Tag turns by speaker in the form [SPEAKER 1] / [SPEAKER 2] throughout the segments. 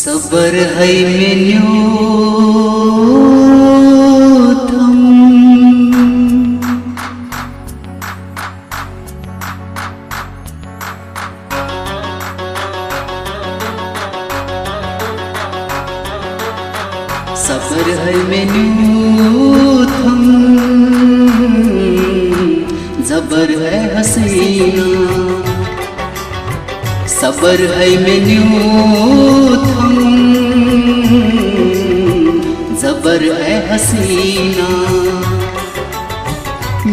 [SPEAKER 1] सबर है मेन्यू थम सबर है मेन्यू थम जबर है हसीना सबर है मेन्यू थम जबर है हसीना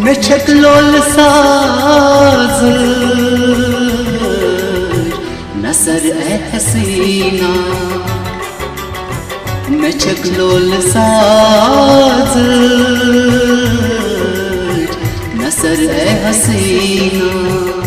[SPEAKER 1] मैं छकलोल साज नसर है हसीना मैं छकलोल साज नसर है हसीना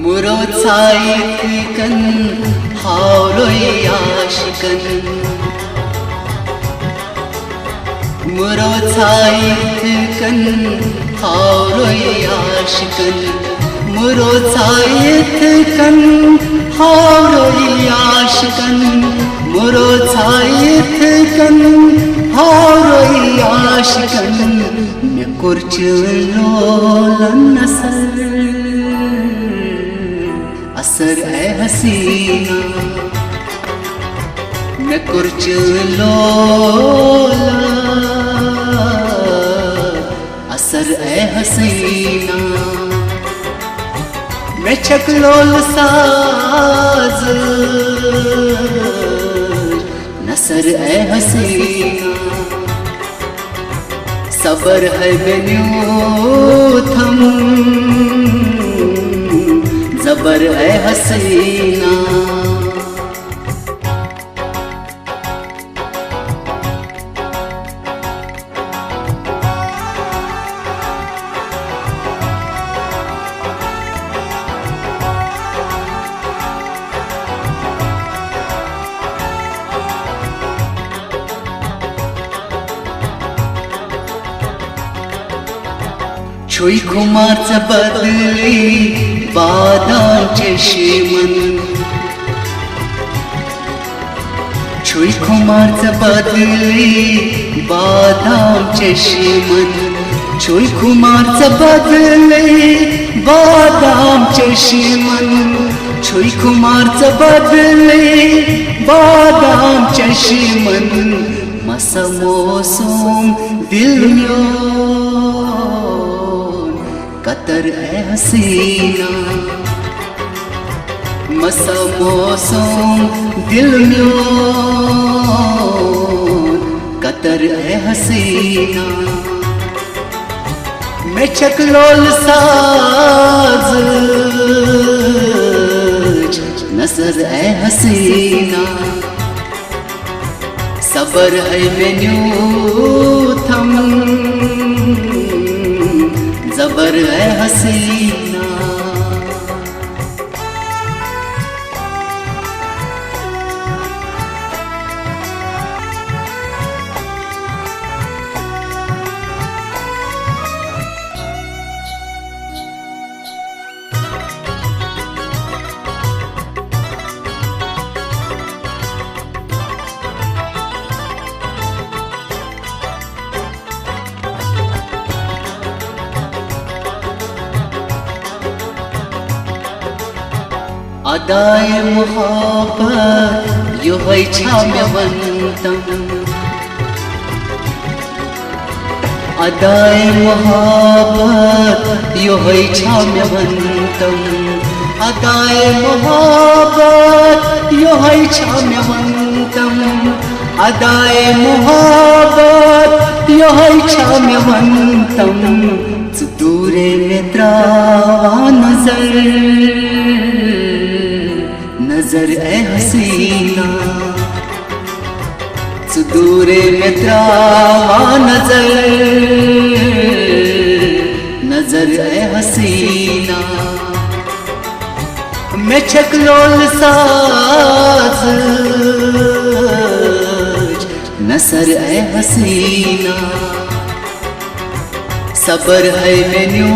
[SPEAKER 1] मुरो छायकन हारोय आशिकन मुरो छायकन हारोय आशिकन मुरो छायकन हारोय आशिकन मुरो छायकन हारोय आशिकन मैं कुर्च लोलन नसर असर है हसीना मैं कुर्च लोला असर है हसीना मैं छकलोल साज नसर है हसीना सबर है मेन्यू थम जबर है हसीना छुई खुमार बदली बादांचे शिमन छुई खुमार बदली बादांचे शिमन छुई खुमार बदली बादांचे शिमन छुई खुमार बदली बादांचे शिमन मसमोसोम दिल कतर है हसीना मसा मौसम दिल में कतर है हसीना मैं छकलोल साज नसर है हसीना सबर है मेन्यू थम जबर है हसीना अदाए मोहब्बत यो है छाम्यवंतम अदाए मोहब्बत यो है छाम्यवंतम अदाए मोहब्बत यो है छाम्यवंतम अदाए मोहब्बत यो है छाम्यवंतम दूर सुदूरे में त्रावा नजर, नजर ए हसीना, सुदूरे में त्रावा नजर, नजर ए हसीना। मैं छकलोल साज नसर ए हसीना, सबर है मैन्यू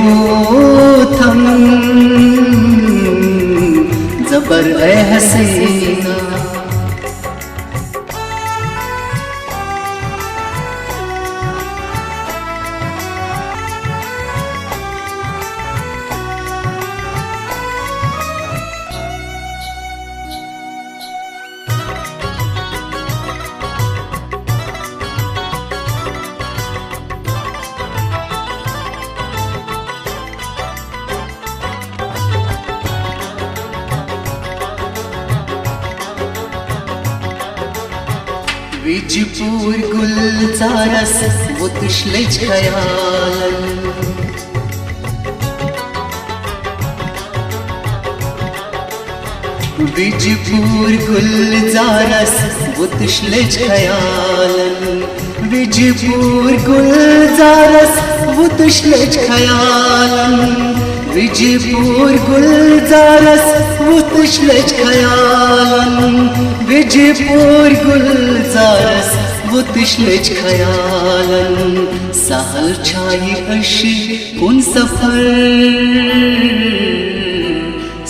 [SPEAKER 1] थम जबर ए हसीना। विजपूर गुलजारस वो तुश्लेज खयालन, विजपूर गुलजारस वो तुश्लेज खयालन, विजपूर गुलजारस वो तुश्लेज खयालन, विजपूर गुलजारस वो तुश्लेज खयालन, विजपूर गुलजारस वो तुश्लेज खयालन। सहल छाई अशी कुन सफर,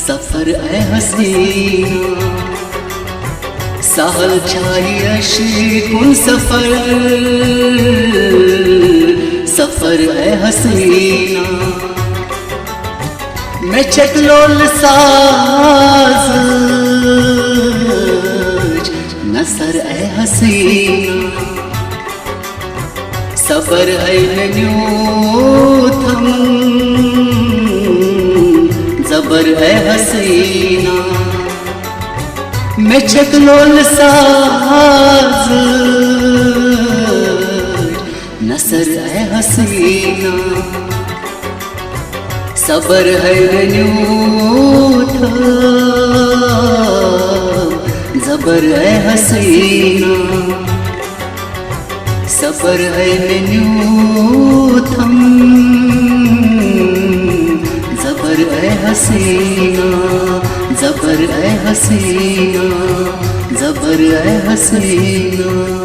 [SPEAKER 1] सफर ए हसीना, सहल छाई अशी कुन सफर, सफर ए हसीना। मैं छकलोल साज नसर ए हसीना, सबर है मैन्यू थम जबर ए हसीना। मैं छकलोल साज नसर ए हसीना, सबर है मैन्यू थम जबर ए हसीना, सबर है मैन्यू थम जबर ए हसीना, जबर ए हसीना, जबर ए हसीना।